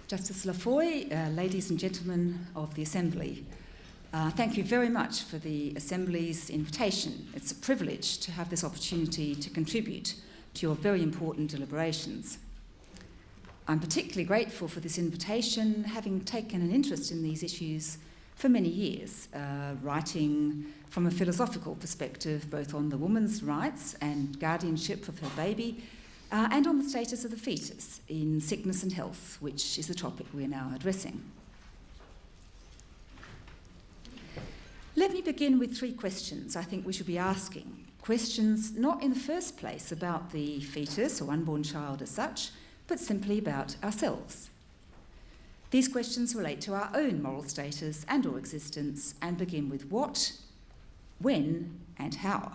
Justice Lafoy, ladies and gentlemen of the Assembly, thank you very much for the Assembly's invitation. It's a privilege to have this opportunity to contribute to your very important deliberations. I'm particularly grateful for this invitation, having taken an interest in these issues for many years, writing from a philosophical perspective both on the woman's rights and guardianship of her baby, and on the status of the fetus in sickness and health, which is the topic we are now addressing. Let me begin with 3 questions I think we should be asking. Questions not in the first place about the fetus or unborn child as such, but simply about ourselves. These questions relate to our own moral status and or existence and begin with what, when, and how.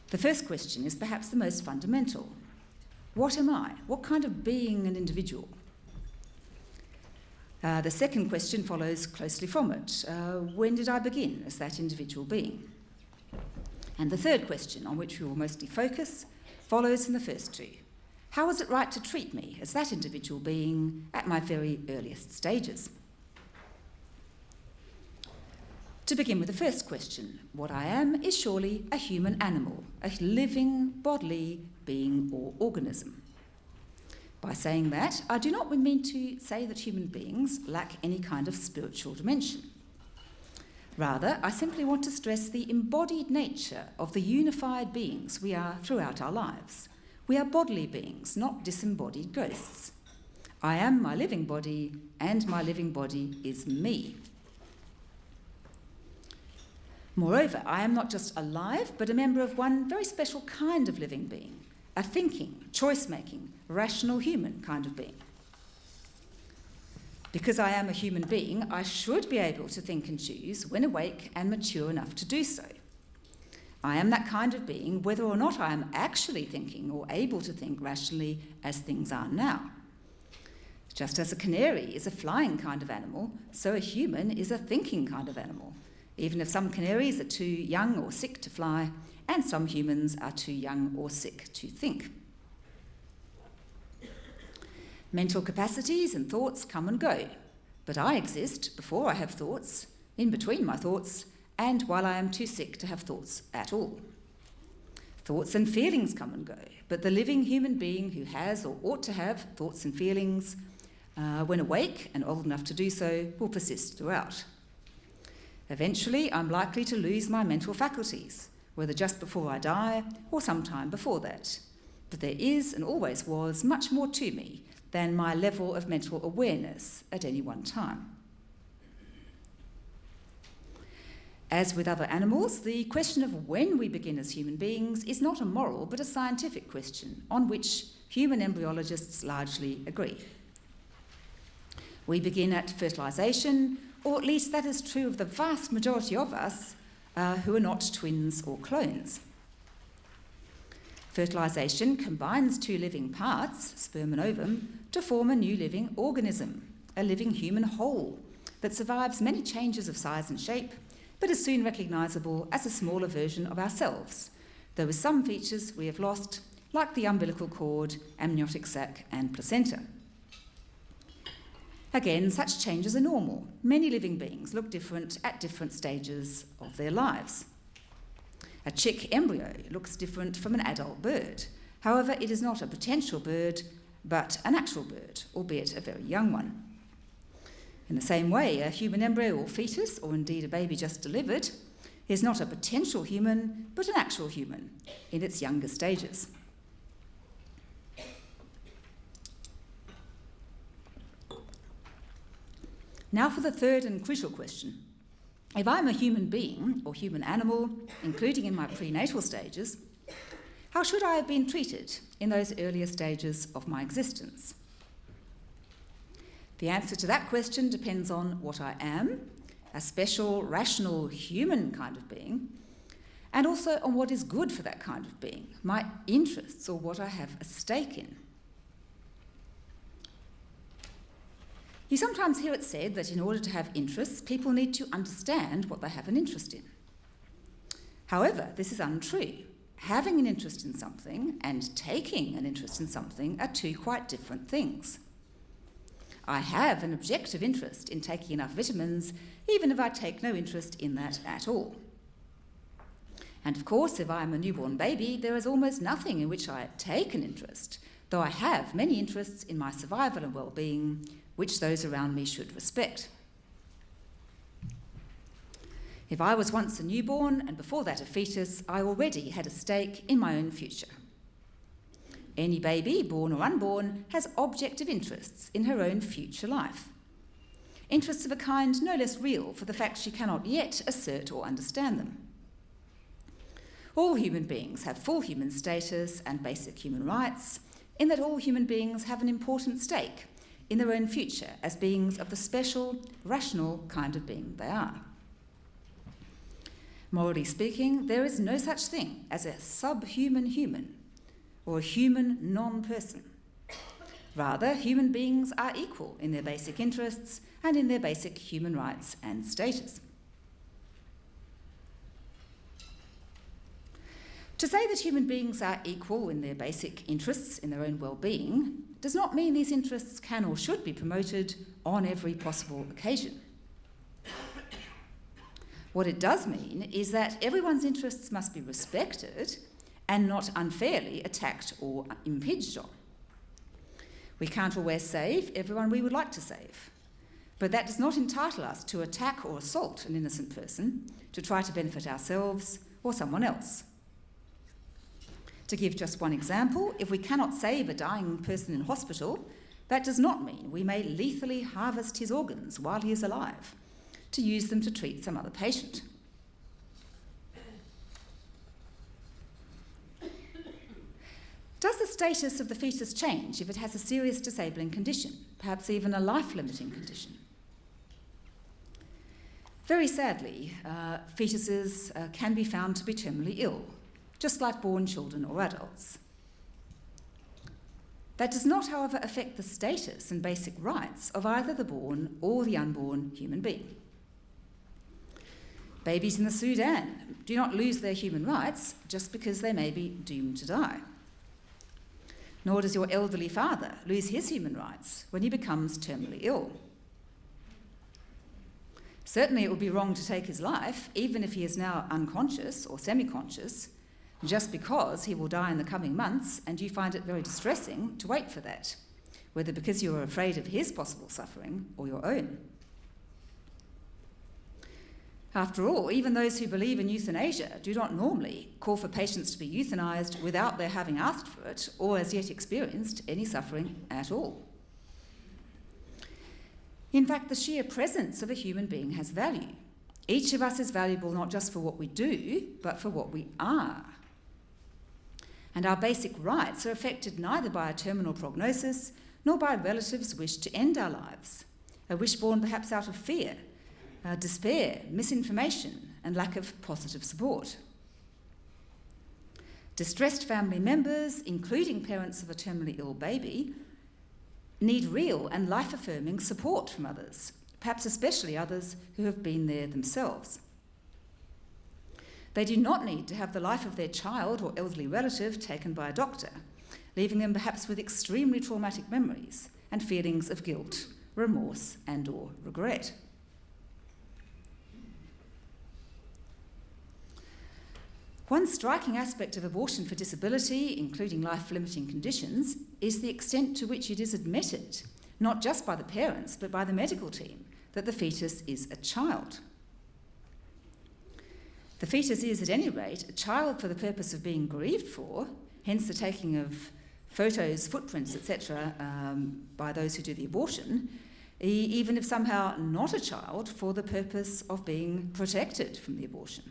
The first question is perhaps the most fundamental. What am I? What kind of being and individual? The second question follows closely from it. When did I begin as that individual being? And the third question, on which we will mostly focus, follows from the first 2. How is it right to treat me as that individual being at my very earliest stages? To begin with the first question, what I am is surely a human animal, a living bodily being or organism. By saying that, I do not mean to say that human beings lack any kind of spiritual dimension. Rather, I simply want to stress the embodied nature of the unified beings we are throughout our lives. We are bodily beings, not disembodied ghosts. I am my living body, and my living body is me. Moreover, I am not just alive, but a member of one very special kind of living being, a thinking, choice-making, rational human kind of being. Because I am a human being, I should be able to think and choose when awake and mature enough to do so. I am that kind of being whether or not I am actually thinking or able to think rationally as things are now. Just as a canary is a flying kind of animal, so a human is a thinking kind of animal, even if some canaries are too young or sick to fly, and some humans are too young or sick to think. Mental capacities and thoughts come and go, but I exist before I have thoughts, in between my thoughts, and while I am too sick to have thoughts at all. Thoughts and feelings come and go, but the living human being who has or ought to have thoughts and feelings, when awake and old enough to do so, will persist throughout. Eventually, I'm likely to lose my mental faculties, whether just before I die or sometime before that. But there is and always was much more to me than my level of mental awareness at any one time. As with other animals, the question of when we begin as human beings is not a moral but a scientific question on which human embryologists largely agree. We begin at fertilisation, or at least that is true of the vast majority of us who are not twins or clones. Fertilisation combines 2 living parts, sperm and ovum, to form a new living organism, a living human whole that survives many changes of size and shape, but is soon recognisable as a smaller version of ourselves, though with some features we have lost, like the umbilical cord, amniotic sac and placenta. Again, such changes are normal. Many living beings look different at different stages of their lives. A chick embryo looks different from an adult bird. However, it is not a potential bird, but an actual bird, albeit a very young one. In the same way, a human embryo or fetus, or indeed a baby just delivered, is not a potential human, but an actual human in its younger stages. Now for the third and crucial question. If I'm a human being or human animal, including in my prenatal stages, how should I have been treated in those earlier stages of my existence? The answer to that question depends on what I am, a special, rational, human kind of being, and also on what is good for that kind of being, my interests or what I have a stake in. You sometimes hear it said that in order to have interests, people need to understand what they have an interest in. However, this is untrue. Having an interest in something and taking an interest in something are 2 quite different things. I have an objective interest in taking enough vitamins, even if I take no interest in that at all. And of course, if I am a newborn baby, there is almost nothing in which I take an interest, though I have many interests in my survival and well-being, which those around me should respect. If I was once a newborn, and before that a fetus, I already had a stake in my own future. Any baby, born or unborn, has objective interests in her own future life. Interests of a kind no less real for the fact she cannot yet assert or understand them. All human beings have full human status and basic human rights, in that all human beings have an important stake in their own future as beings of the special, rational kind of being they are. Morally speaking, there is no such thing as a subhuman human or a human non-person. Rather, human beings are equal in their basic interests and in their basic human rights and status. To say that human beings are equal in their basic interests in their own well-being does not mean these interests can or should be promoted on every possible occasion. What it does mean is that everyone's interests must be respected and not unfairly attacked or impinged on. We can't always save everyone we would like to save, but that does not entitle us to attack or assault an innocent person to try to benefit ourselves or someone else. To give just one example, if we cannot save a dying person in hospital, that does not mean we may lethally harvest his organs while he is alive, to use them to treat some other patient. Does the status of the fetus change if it has a serious disabling condition, perhaps even a life-limiting condition? Very sadly, fetuses can be found to be terminally ill, just like born children or adults. That does not, however, affect the status and basic rights of either the born or the unborn human being. Babies in the Sudan do not lose their human rights just because they may be doomed to die. Nor does your elderly father lose his human rights when he becomes terminally ill. Certainly it would be wrong to take his life, even if he is now unconscious or semi-conscious, just because he will die in the coming months and you find it very distressing to wait for that, whether because you are afraid of his possible suffering or your own. After all, even those who believe in euthanasia do not normally call for patients to be euthanized without their having asked for it or as yet experienced any suffering at all. In fact, the sheer presence of a human being has value. Each of us is valuable not just for what we do, but for what we are. And our basic rights are affected neither by a terminal prognosis nor by relatives' wish to end our lives, a wish born perhaps out of fear, despair, misinformation, and lack of positive support. Distressed family members, including parents of a terminally ill baby, need real and life-affirming support from others, perhaps especially others who have been there themselves. They do not need to have the life of their child or elderly relative taken by a doctor, leaving them perhaps with extremely traumatic memories and feelings of guilt, remorse, and/or regret. One striking aspect of abortion for disability, including life-limiting conditions, is the extent to which it is admitted, not just by the parents, but by the medical team, that the fetus is a child. The fetus is, at any rate, a child for the purpose of being grieved for, hence the taking of photos, footprints, etc., by those who do the abortion, even if somehow not a child for the purpose of being protected from the abortion.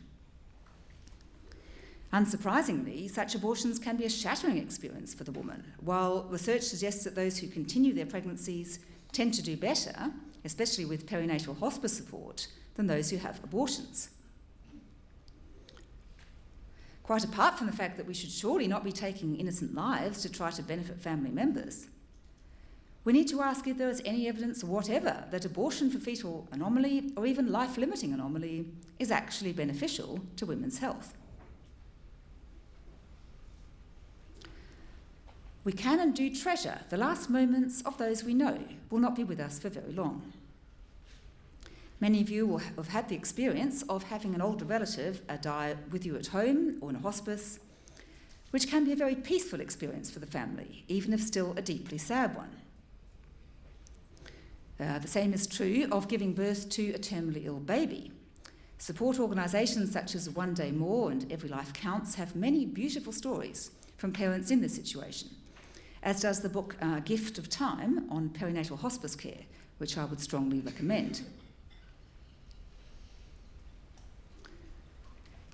Unsurprisingly, such abortions can be a shattering experience for the woman, while research suggests that those who continue their pregnancies tend to do better, especially with perinatal hospice support, than those who have abortions. Quite apart from the fact that we should surely not be taking innocent lives to try to benefit family members, we need to ask if there is any evidence whatever that abortion for fetal anomaly or even life-limiting anomaly is actually beneficial to women's health. We can and do treasure the last moments of those we know will not be with us for very long. Many of you will have had the experience of having an older relative die with you at home or in a hospice, which can be a very peaceful experience for the family, even if still a deeply sad one. The same is true of giving birth to a terminally ill baby. Support organisations such as One Day More and Every Life Counts have many beautiful stories from parents in this situation, as does the book Gift of Time on perinatal hospice care, which I would strongly recommend.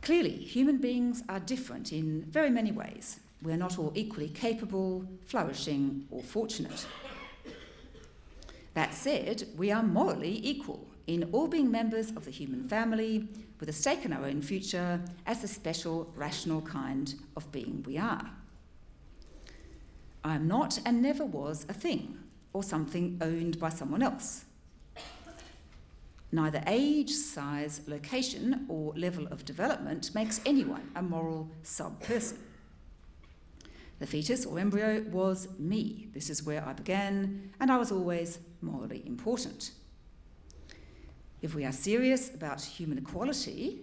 Clearly, human beings are different in very many ways. We're not all equally capable, flourishing, or fortunate. That said, we are morally equal in all being members of the human family, with a stake in our own future as the special, rational kind of being we are. I am not and never was a thing or something owned by someone else. Neither age, size, location, or level of development makes anyone a moral sub-person. The fetus or embryo was me. This is where I began, and I was always morally important. If we are serious about human equality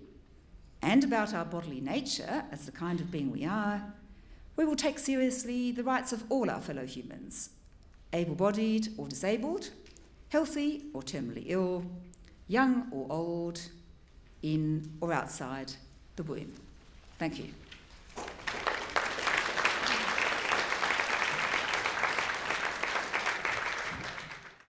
and about our bodily nature as the kind of being we are, we will take seriously the rights of all our fellow humans, able-bodied or disabled, healthy or terminally ill, young or old, in or outside the womb. Thank you.